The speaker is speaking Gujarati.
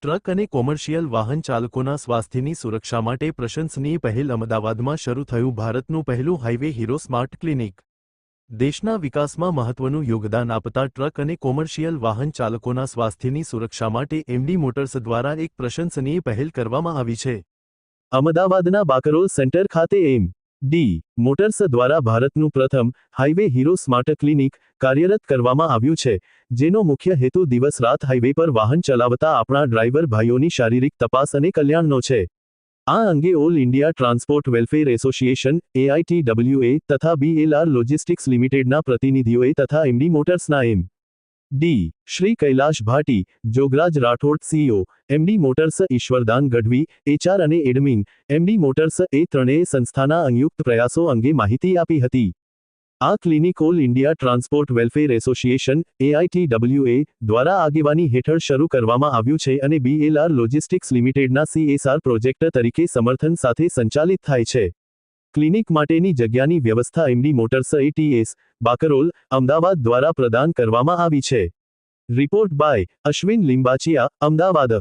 ટ્રક અને કોમર્શિયલ વાહન ચાલકોના સ્વાસ્થ્યની સુરક્ષા માટે પ્રશંસનીય પહેલ અમદાવાદમાં શરૂ થયું ભારતનું પહેલું હાઈવે હીરો સ્માર્ટ ક્લિનિક દેશના વિકાસમાં મહત્વનું યોગદાન આપતા ટ્રક અને કોમર્શિયલ વાહન ચાલકોના સ્વાસ્થ્યની સુરક્ષા માટે એમડી મોટર્સ દ્વારા એક પ્રશંસનીય પહેલ કરવામાં આવી છે। અમદાવાદના બાકરોલ સેન્ટર ખાતે એમ.ડી. મોટર્સ દ્વારા ભારતનું પ્રથમ હાઈવે હીરો સ્માર્ટ ક્લિનિક કાર્યરત કરવામાં આવ્યું છે, જેનો મુખ્ય હેતુ દિવસ રાત હાઈવે પર વાહન ચલાવતા આપણા ડ્રાઈવર ભાઈઓની શારીરિક તપાસ અને કલ્યાણનો છે। આ અંગે all India transport welfare association AITWA તથા BLR લોજિસ્ટિક્સ લિમિટેડના પ્રતિનિધિઓએ તથા એમડી મોટર્સના MD. Shri Kailash Bhati, Jograj Rathod CEO, MD motors Ishwardan Gadhvi, HR અને એડમિન, એમડી મોટર્સ એ ત્રણેય સંસ્થાના સંયુક્ત પ્રયાસો અંગે માહિતી આપી હતી। આ clinic all India transport welfare association AITWA દ્વારા આગેવાની હેઠળ શરૂ કરવામાં આવ્યું છે અને BLR લોજિસ્ટિક્સ લિમિટેડના CSR પ્રોજેક્ટ તરીકે સમર્થન સાથે સંચાલિત થાય છે। ક્લિનિક માટેની જગ્યાની વ્યવસ્થા MD Motors ATS, Bakrol, Ahmedabad દ્વારા પ્રદાન કરવામાં આવી છે। Report by Ashwin Limbachiya, Ahmedabad.